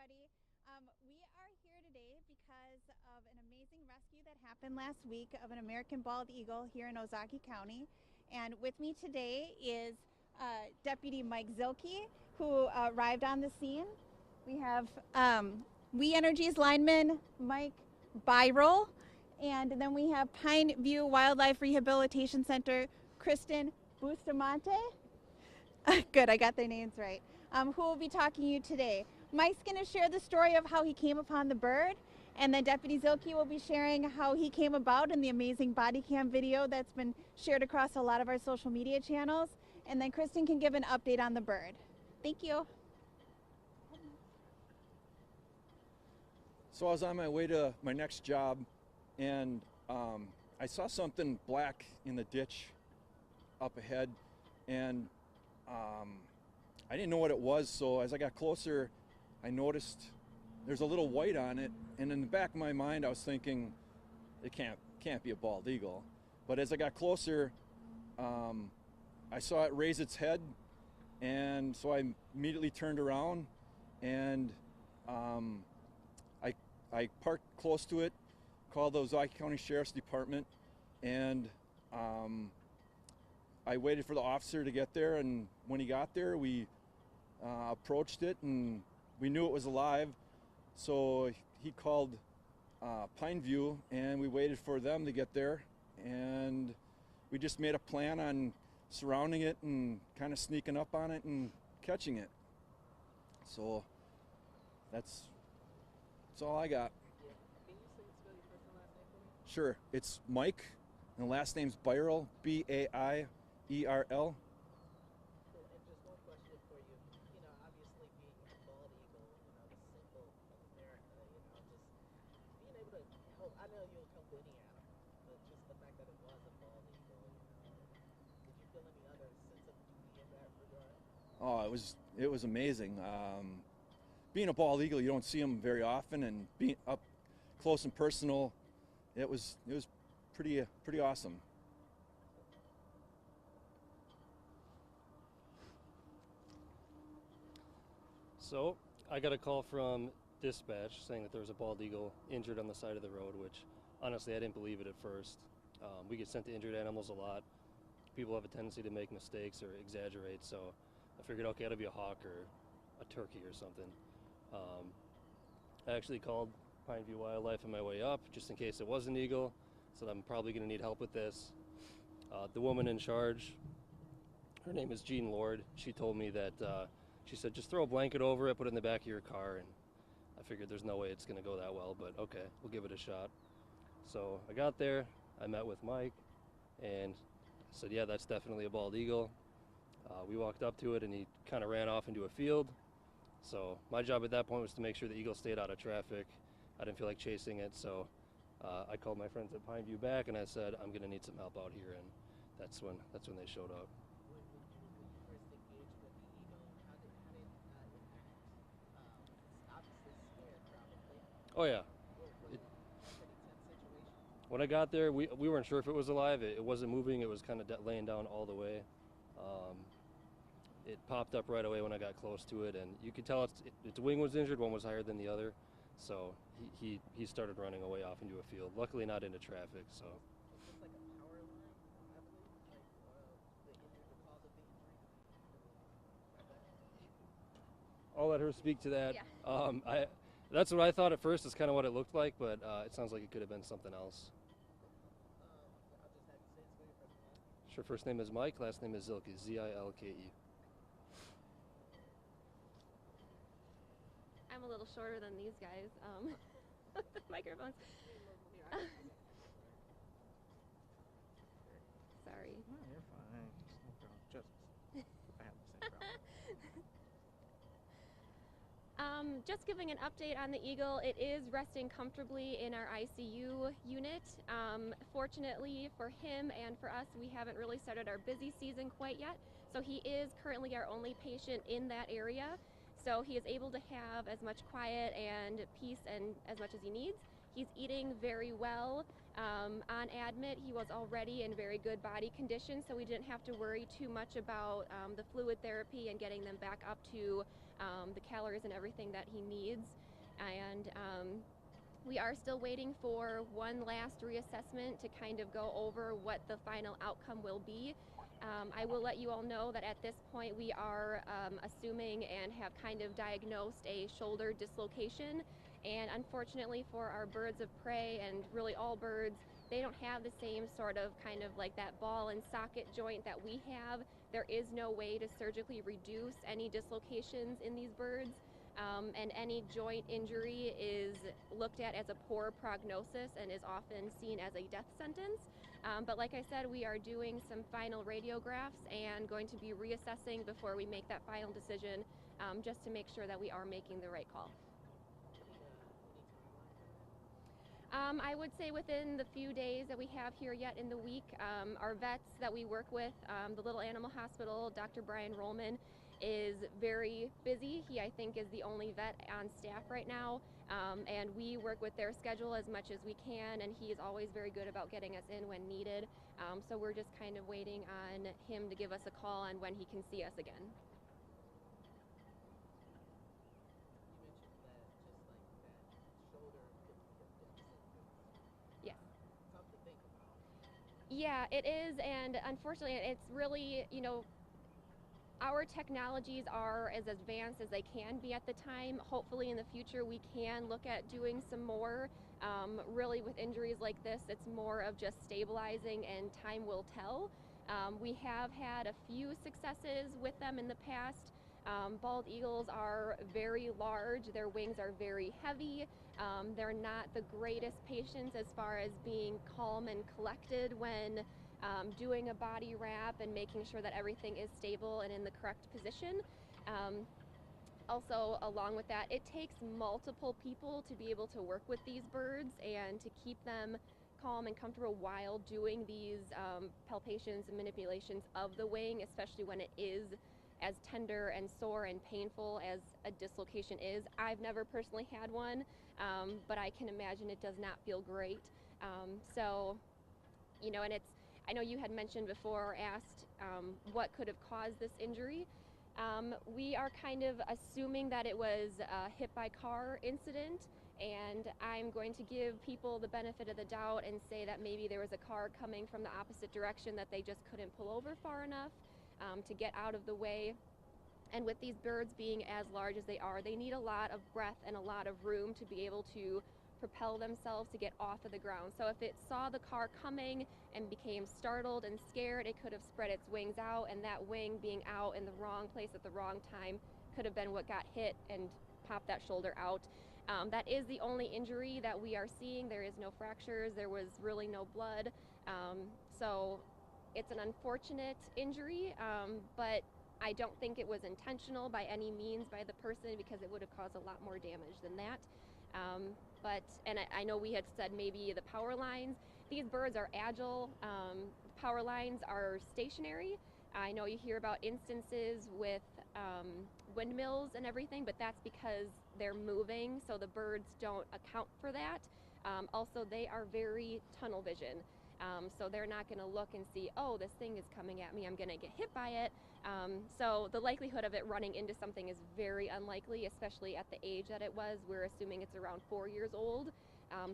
everybody. We are here today because of an amazing rescue that happened last week of an American bald eagle here in Ozaukee County. And with me today is Deputy Mike Zilke, who arrived on the scene. We have We Energy's lineman Mike Byrol, and then we have Pine View Wildlife Rehabilitation Center Kristen Bustamante. Good, I got their names right. Who will be talking to you today. Mike's going to share the story of how he came upon the bird, and then Deputy Zilke will be sharing how he came about in the amazing body cam video that's been shared across a lot of our social media channels, and then Kristen can give an update on the bird. Thank you. So I was on my way to my next job, and I saw something black in the ditch up ahead, and I didn't know what it was, so as I got closer, I noticed there's a little white on it, and in the back of my mind, I was thinking, it can't be a bald eagle. But as I got closer, I saw it raise its head, and so I immediately turned around, and I parked close to it, called the Ozaukee County Sheriff's Department, and I waited for the officer to get there, and when he got there, we approached it, and we knew it was alive, so he called Pine View, and we waited for them to get there, and we just made a plan on surrounding it and kind of sneaking up on it and catching it. So that's all I got. Yeah. Can you spell your first and last name for me? Sure, it's Mike, and the last name's Byrol, B-A-I-E-R-L. Cool. And just one question for you. You know, obviously being a bald eagle, you know, the symbol of America, you know, just being able to help. I know you'll help any animal, but just the fact that it was a bald eagle, you know, did you feel any other sense of duty in that regard? Oh, it was amazing. Being a bald eagle, you don't see them very often, and being up close and personal, it was pretty awesome. So I got a call from dispatch saying that there was a bald eagle injured on the side of the road, which honestly I didn't believe it at first. We get sent to injured animals a lot. People have a tendency to make mistakes or exaggerate, so I figured, okay, it'll be a hawk or a turkey or something. I actually called Pine View Wildlife on my way up just in case it was an eagle, so I'm probably going to need help with this. The woman in charge, her name is Jean Lord, she told me that she said just throw a blanket over it, put it in the back of your car, and I figured there's no way it's going to go that well, but okay, we'll give it a shot. So I got there, I met with Mike, and said, yeah, that's definitely a bald eagle. We walked up to it, and he kind of ran off into a field. So my job at that point was to make sure the eagle stayed out of traffic. I didn't feel like chasing it, so I called my friends at Pine View back, and I said, I'm going to need some help out here, and that's when they showed up. When you first engaged with the eagle, how did that impact? It's obviously scared, probably. Oh yeah. Was it a pretty tense situation? When I got there, we weren't sure if it was alive. It wasn't moving. It was kind of laying down all the way. It popped up right away when I got close to it, and you could tell its wing was injured. One was higher than the other, so he started running away off into a field. Luckily, not into traffic. So. It's just like a power line, I believe, like the cause of the injury. I'll let her speak to that. Yeah. That's what I thought at first. Is kind of what it looked like, but it sounds like it could have been something else. I'll just have you say it's your first name. Sure. First name is Mike. Last name is Zilke. Z-I-L-K-E. I'm a little shorter than these guys. The microphones. Sorry. No, you're fine. No problem. Just I have the same problem. Just giving an update on the eagle. It is resting comfortably in our ICU unit. Fortunately for him and for us, we haven't really started our busy season quite yet. So he is currently our only patient in that area. So he is able to have as much quiet and peace and as much as he needs. He's eating very well, On admit, he was already in very good body condition, so we didn't have to worry too much about the fluid therapy and getting them back up to the calories and everything that he needs. And we are still waiting for one last reassessment to kind of go over what the final outcome will be. I will let you all know that at this point we are assuming and have kind of diagnosed a shoulder dislocation. And unfortunately for our birds of prey and really all birds, they don't have the same sort of kind of like that ball and socket joint that we have. There is no way to surgically reduce any dislocations in these birds. And any joint injury is looked at as a poor prognosis and is often seen as a death sentence. But like I said, we are doing some final radiographs and going to be reassessing before we make that final decision, just to make sure that we are making the right call. I would say within the few days that we have here yet in the week, our vets that we work with, the Little Animal Hospital, Dr. Brian Rollman, is very busy. He, I think, is the only vet on staff right now, and we work with their schedule as much as we can, and he is always very good about getting us in when needed. So we're just kind of waiting on him to give us a call on when he can see us again. Yeah, it is, and unfortunately, it's really, you know, our technologies are as advanced as they can be at the time. Hopefully in the future we can look at doing some more. Really with injuries like this, it's more of just stabilizing and time will tell. We have had a few successes with them in the past. Bald eagles are very large, their wings are very heavy. They're not the greatest patients as far as being calm and collected when doing a body wrap and making sure that everything is stable and in the correct position. Also, along with that, it takes multiple people to be able to work with these birds and to keep them calm and comfortable while doing these palpations and manipulations of the wing, especially when it is as tender and sore and painful as a dislocation is. I've never personally had one, but I can imagine it does not feel great. So, you know, and it's, I know you had mentioned before or asked what could have caused this injury. We are kind of assuming that it was a hit by car incident, and I'm going to give people the benefit of the doubt and say that maybe there was a car coming from the opposite direction that they just couldn't pull over far enough to get out of the way. And with these birds being as large as they are, they need a lot of breath and a lot of room to be able to propel themselves to get off of the ground. So if it saw the car coming and became startled and scared, it could have spread its wings out, and that wing being out in the wrong place at the wrong time could have been what got hit and popped that shoulder out. That is the only injury that we are seeing. There is no fractures, there was really no blood. So it's an unfortunate injury, but I don't think it was intentional by any means by the person, because it would have caused a lot more damage than that. And I know we had said maybe the power lines. These birds are agile. Power lines are stationary. I know you hear about instances with windmills and everything, but that's because they're moving, so the birds don't account for that. Also, they are very tunnel vision. So they're not going to look and see, oh, this thing is coming at me, I'm going to get hit by it. So the likelihood of it running into something is very unlikely, especially at the age that it was. We're assuming it's around 4 years old,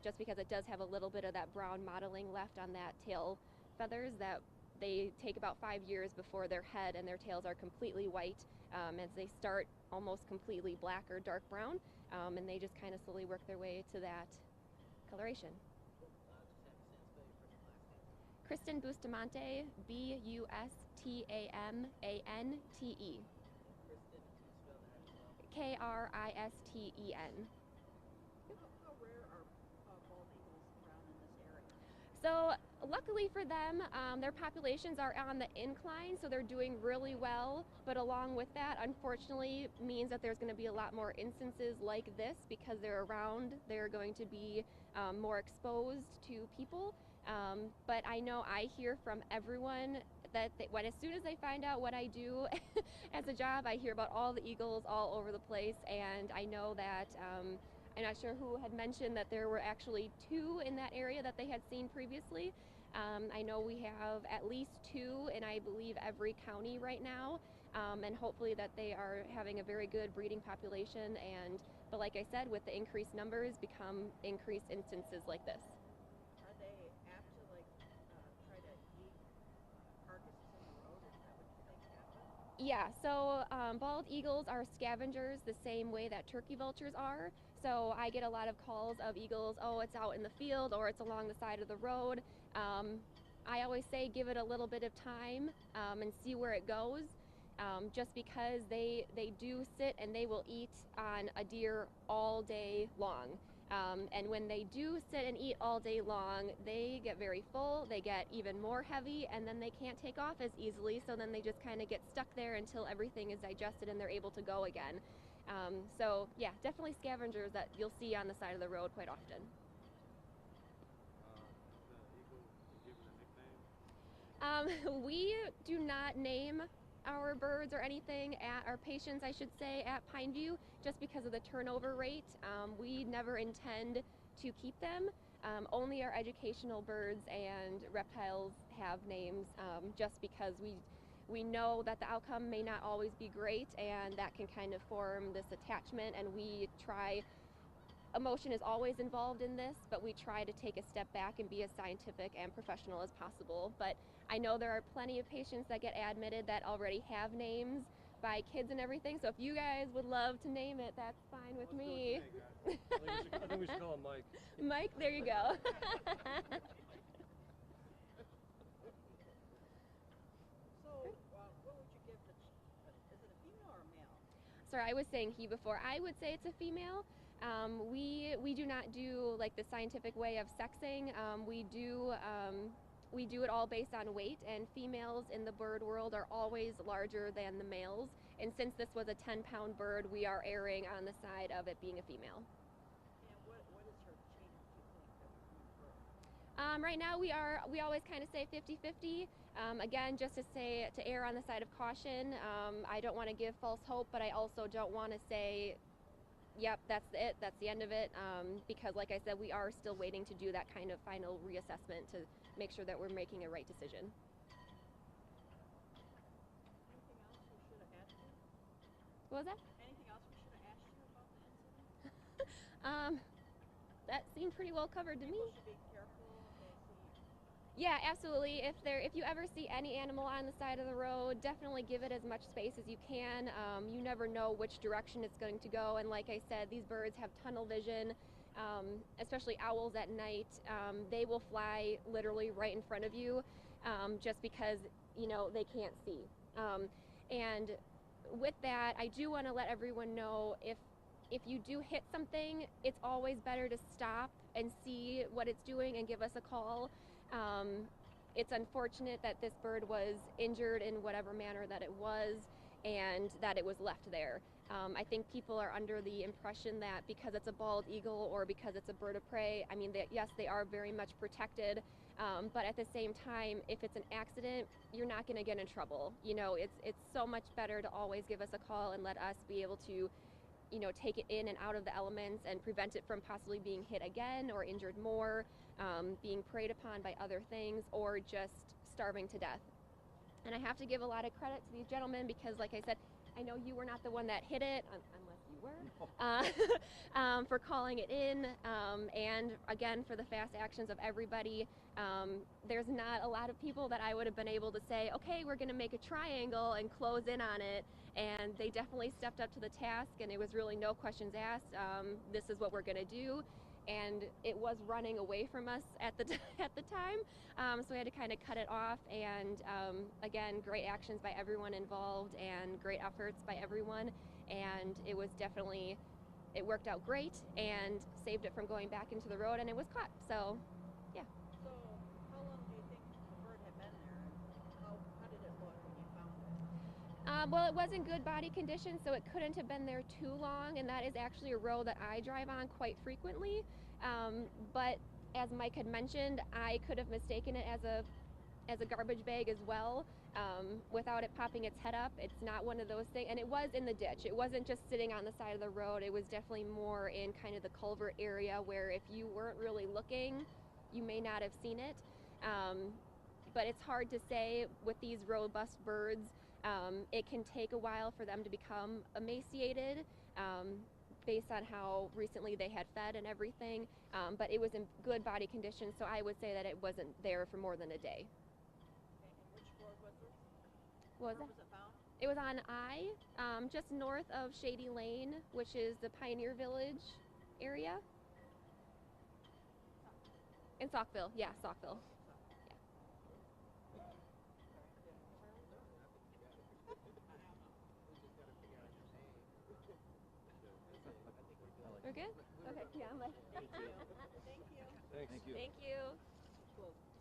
just because it does have a little bit of that brown mottling left on that tail feathers that they take about 5 years before their head and their tails are completely white, as they start almost completely black or dark brown, and they just kind of slowly work their way to that coloration. Kristen Bustamante, Bustamante. Kristen, How rare are bald eagles around in this area? So luckily for them, their populations are on the incline, so they're doing really well. But along with that, unfortunately, means that there's going to be a lot more instances like this because they're around. They're going to be more exposed to people. But I know I hear from everyone that as soon as they find out what I do as a job, I hear about all the eagles all over the place, and I know that I'm not sure who had mentioned that there were actually 2 in that area that they had seen previously. I know we have at least 2 in, I believe, every county right now, and hopefully that they are having a very good breeding population. But like I said, with the increased numbers become increased instances like this. Are they apt to try to eat carcasses in the road? Is that what you think happened? Yeah, so bald eagles are scavengers the same way that turkey vultures are. So I get a lot of calls of eagles, oh, it's out in the field or it's along the side of the road. I always say give it a little bit of time and see where it goes, just because they do sit and they will eat on a deer all day long. And when they do sit and eat all day long, they get very full, they get even more heavy, and then they can't take off as easily, so then they just kind of get stuck there until everything is digested and they're able to go again. So yeah, definitely scavengers that you'll see on the side of the road quite often. We do not name our birds or anything at our patients, I should say, at Pineview, just because of the turnover rate. We never intend to keep them. Only our educational birds and reptiles have names, just because we know that the outcome may not always be great, and that can kind of form this attachment, and we try. Emotion is always involved in this, but we try to take a step back and be as scientific and professional as possible. But I know there are plenty of patients that get admitted that already have names by kids and everything, so if you guys would love to name it, that's fine with me. I think we should call him Mike. Mike, there you go. So, what would you give is it a female or a male? Sorry, I was saying he before. I would say it's a female. We do not do like the scientific way of sexing. We do it all based on weight, and females in the bird world are always larger than the males. And since this was a 10-pound bird, we are erring on the side of it being a female. And what is her chain of tooth length that would be birth? Right now we always kind of say 50-50. Again, just to err on the side of caution. I don't want to give false hope, but I also don't want to say, yep, that's it, that's the end of it, because like I said, we are still waiting to do that kind of final reassessment to make sure that we're making a right decision. Anything else we should have asked you? What was that? Anything else we should have asked you about the incident? That seemed pretty well covered to me. People should be careful as Yeah, absolutely. If you ever see any animal on the side of the road, definitely give it as much space as you can. You never know which direction it's going to go, and like I said, these birds have tunnel vision, especially owls at night. They will fly literally right in front of you, just because they can't see. And with that, I do want to let everyone know, if you do hit something, it's always better to stop and see what it's doing and give us a call. It's unfortunate that this bird was injured in whatever manner that it was, and that it was left there. I think people are under the impression that because it's a bald eagle or because it's a bird of prey, I mean, yes, they are very much protected, but at the same time, if it's an accident, you're not going to get in trouble. It's so much better to always give us a call and let us be able to take it in and out of the elements and prevent it from possibly being hit again or injured more, being preyed upon by other things, or just starving to death. And I have to give a lot of credit to these gentlemen because, like I said, I know you were not the one that hit it, unless you were, for calling it in, and again, for the fast actions of everybody. There's not a lot of people that I would have been able to say, okay, we're going to make a triangle and close in on it, and they definitely stepped up to the task, and it was really no questions asked. This is what we're going to do, and it was running away from us at the time, so we had to kind of cut it off. And again, great actions by everyone involved and great efforts by everyone, and it worked out great and saved it from going back into the road, and it was caught. So yeah. So, how long do you think the bird had been there, and how did it look when you found it? Well, it was in good body condition, so it couldn't have been there too long, and that is actually a road that I drive on quite frequently. But as Mike had mentioned, I could have mistaken it as a as a garbage bag as well, without it popping its head up. It's not one of those things, and it was in the ditch. It wasn't just sitting on the side of the road. It was definitely more in kind of the culvert area where if you weren't really looking, you may not have seen it. But it's hard to say with these robust birds. It can take a while for them to become emaciated, based on how recently they had fed and everything, but it was in good body condition, so I would say that it wasn't there for more than a day. Okay, and which road was this? What was Where it? was it found? It was on just north of Shady Lane, which is the Pioneer Village area. In Saukville, yeah, Saukville. We're good? Okay, yeah, I'm like, Thank you. Thank you. thank you.